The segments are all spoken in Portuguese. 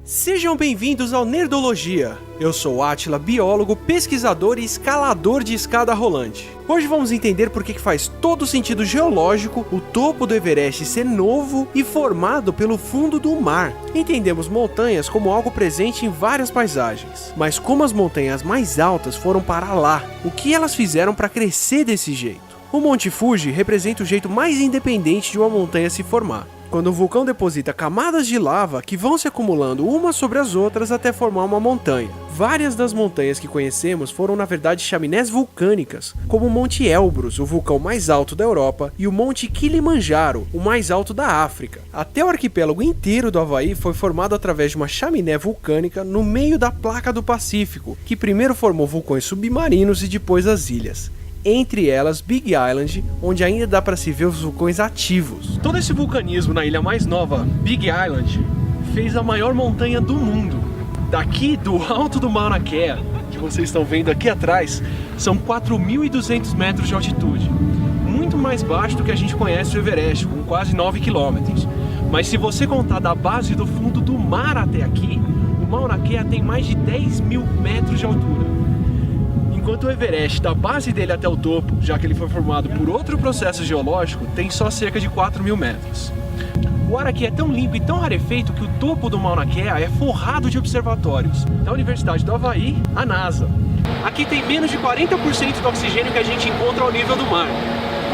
Sejam bem-vindos ao Nerdologia. Eu sou Átila, biólogo, pesquisador e escalador de escada rolante. Hoje vamos entender por que faz todo sentido geológico o topo do Everest ser novo e formado pelo fundo do mar. Entendemos montanhas como algo presente em várias paisagens, mas como as montanhas mais altas foram para lá? O que elas fizeram para crescer desse jeito? O Monte Fuji representa o jeito mais independente de uma montanha se formar. Quando um vulcão deposita camadas de lava que vão se acumulando umas sobre as outras até formar uma montanha. Várias das montanhas que conhecemos foram na verdade chaminés vulcânicas, como o Monte Elbrus, o vulcão mais alto da Europa, e o Monte Kilimanjaro, o mais alto da África. Até o arquipélago inteiro do Havaí foi formado através de uma chaminé vulcânica no meio da placa do Pacífico, que primeiro formou vulcões submarinos e depois as ilhas. Entre elas Big Island, onde ainda dá para se ver os vulcões ativos. Todo esse vulcanismo na ilha mais nova, Big Island, fez a maior montanha do mundo. Daqui do alto do Mauna Kea, que vocês estão vendo aqui atrás, são 4.200 metros de altitude. Muito mais baixo do que a gente conhece o Everest, com quase 9 quilômetros. Mas se você contar da base do fundo do mar até aqui, o Mauna Kea tem mais de 10.000 metros de altura. Enquanto o Everest, da base dele até o topo, já que ele foi formado por outro processo geológico, tem só cerca de 4.000 metros. O ar aqui é tão limpo e tão rarefeito que o topo do Mauna Kea é forrado de observatórios, da Universidade do Havaí à NASA. Aqui tem menos de 40% do oxigênio que a gente encontra ao nível do mar.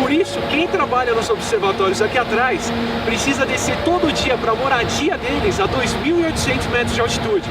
Por isso, quem trabalha nos observatórios aqui atrás precisa descer todo dia para a moradia deles a 2.800 metros de altitude.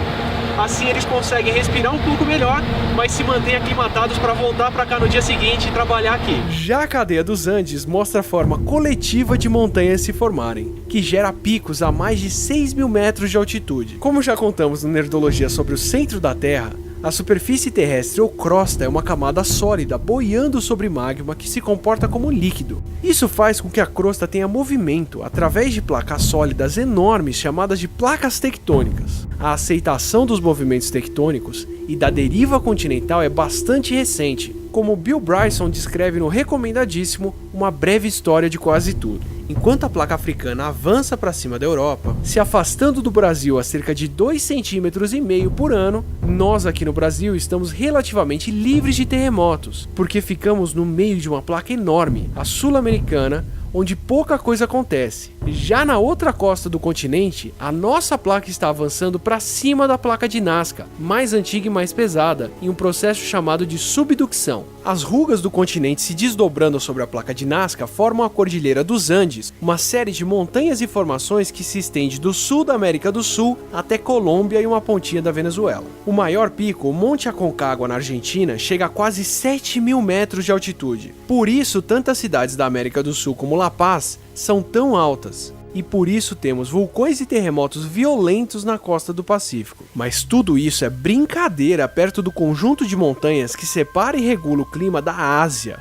Assim eles conseguem respirar um pouco melhor, mas se mantêm aclimatados para voltar para cá no dia seguinte e trabalhar aqui. Já a cadeia dos Andes mostra a forma coletiva de montanhas se formarem, que gera picos a mais de 6.000 metros de altitude. Como já contamos no Nerdologia sobre o centro da Terra, a superfície terrestre ou crosta é uma camada sólida boiando sobre magma que se comporta como líquido. Isso faz com que a crosta tenha movimento através de placas sólidas enormes chamadas de placas tectônicas. A aceitação dos movimentos tectônicos e da deriva continental é bastante recente, como Bill Bryson descreve no recomendadíssimo Uma Breve História de Quase Tudo. Enquanto a placa africana avança para cima da Europa, se afastando do Brasil a cerca de 2,5 cm por ano, nós aqui no Brasil estamos relativamente livres de terremotos, porque ficamos no meio de uma placa enorme, a sul-americana, onde pouca coisa acontece. Já na outra costa do continente, a nossa placa está avançando para cima da placa de Nazca, mais antiga e mais pesada, em um processo chamado de subducção. As rugas do continente se desdobrando sobre a placa de Nazca formam a Cordilheira dos Andes, uma série de montanhas e formações que se estende do sul da América do Sul até Colômbia e uma pontinha da Venezuela. O maior pico, o Monte Aconcagua na Argentina, chega a quase 7.000 metros de altitude. Por isso, tantas cidades da América do Sul como La Paz são tão altas. E por isso temos vulcões e terremotos violentos na costa do Pacífico. Mas tudo isso é brincadeira perto do conjunto de montanhas que separa e regula o clima da Ásia,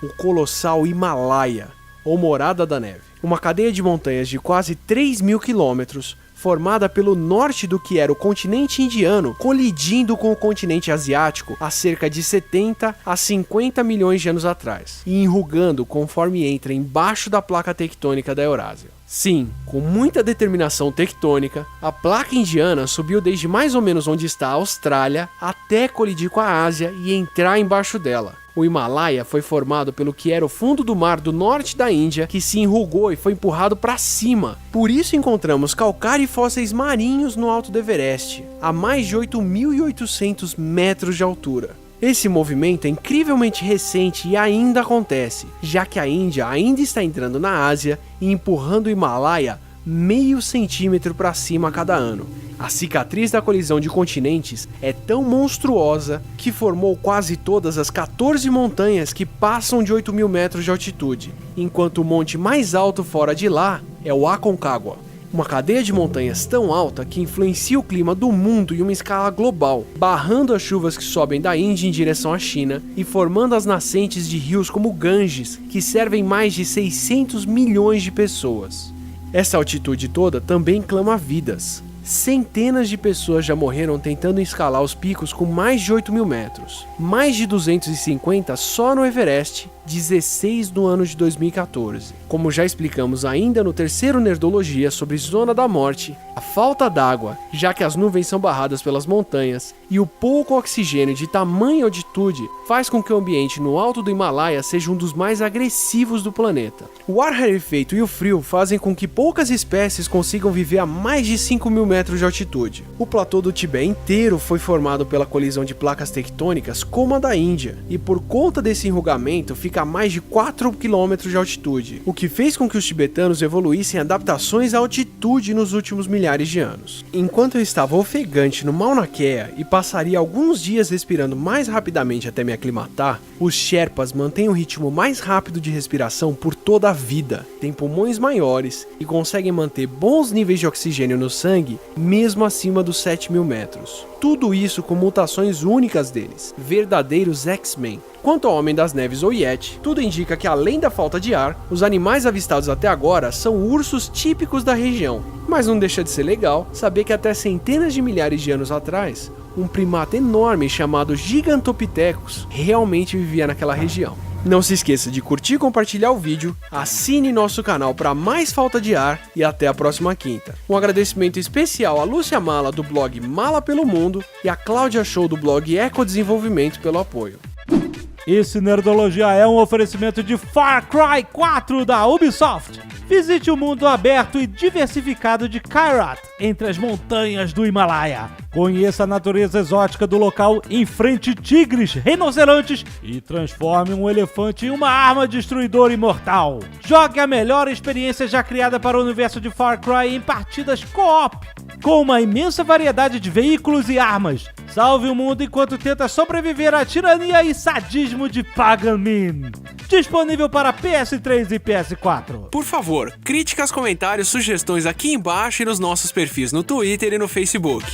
o colossal Himalaia, ou Morada da Neve. Uma cadeia de montanhas de quase 3.000 quilômetros, formada pelo norte do que era o continente indiano, colidindo com o continente asiático há cerca de 70 a 50 milhões de anos atrás, e enrugando conforme entra embaixo da placa tectônica da Eurásia. Sim, com muita determinação tectônica, a placa indiana subiu desde mais ou menos onde está a Austrália até colidir com a Ásia e entrar embaixo dela. O Himalaia foi formado pelo que era o fundo do mar do norte da Índia, que se enrugou e foi empurrado para cima. Por isso encontramos calcário e fósseis marinhos no alto do Everest, a mais de 8.800 metros de altura. Esse movimento é incrivelmente recente e ainda acontece, já que a Índia ainda está entrando na Ásia e empurrando o Himalaia meio centímetro para cima a cada ano. A cicatriz da colisão de continentes é tão monstruosa que formou quase todas as 14 montanhas que passam de 8.000 metros de altitude, enquanto o monte mais alto fora de lá é o Aconcagua. Uma cadeia de montanhas tão alta que influencia o clima do mundo em uma escala global, barrando as chuvas que sobem da Índia em direção à China e formando as nascentes de rios como o Ganges, que servem mais de 600 milhões de pessoas. Essa altitude toda também clama vidas. Centenas de pessoas já morreram tentando escalar os picos com mais de 8.000 metros. Mais de 250 só no Everest, 16 no ano de 2014. Como já explicamos ainda no terceiro Nerdologia sobre Zona da Morte, a falta d'água, já que as nuvens são barradas pelas montanhas, e o pouco oxigênio de tamanha altitude faz com que o ambiente no alto do Himalaia seja um dos mais agressivos do planeta. O ar rarefeito e o frio fazem com que poucas espécies consigam viver a mais de 5.000 metros de altitude. O platô do Tibete inteiro foi formado pela colisão de placas tectônicas como a da Índia, e por conta desse enrugamento fica a mais de 4 km de altitude, o que fez com que os tibetanos evoluíssem adaptações à altitude nos últimos milhares de anos. Enquanto eu estava ofegante no Mauna Kea e passaria alguns dias respirando mais rapidamente até me aclimatar, os Sherpas mantêm um ritmo mais rápido de respiração por toda a vida, têm pulmões maiores e conseguem manter bons níveis de oxigênio no sangue mesmo acima dos 7.000 metros. Tudo isso com mutações únicas deles, verdadeiros X-Men. Quanto ao Homem das Neves ou Yeti, tudo indica que além da falta de ar, os animais avistados até agora são ursos típicos da região. Mas não deixa de ser legal saber que até centenas de milhares de anos atrás, um primata enorme chamado Gigantopithecus realmente vivia naquela região. Não se esqueça de curtir e compartilhar o vídeo, assine nosso canal para mais falta de ar e até a próxima quinta. Um agradecimento especial a Lúcia Mala do blog Mala pelo Mundo e a Cláudia Show do blog Ecodesenvolvimento pelo apoio. Esse Nerdologia é um oferecimento de Far Cry 4 da Ubisoft. Visite o mundo aberto e diversificado de Kyrat, entre as montanhas do Himalaia. Conheça a natureza exótica do local, enfrente tigres, rinocerontes e transforme um elefante em uma arma destruidora imortal. Jogue a melhor experiência já criada para o universo de Far Cry em partidas co-op, com uma imensa variedade de veículos e armas. Salve o mundo enquanto tenta sobreviver à tirania e sadismo de Pagan Min. Disponível para PS3 e PS4. Por favor, críticas, comentários, sugestões aqui embaixo e nos nossos perfis no Twitter e no Facebook.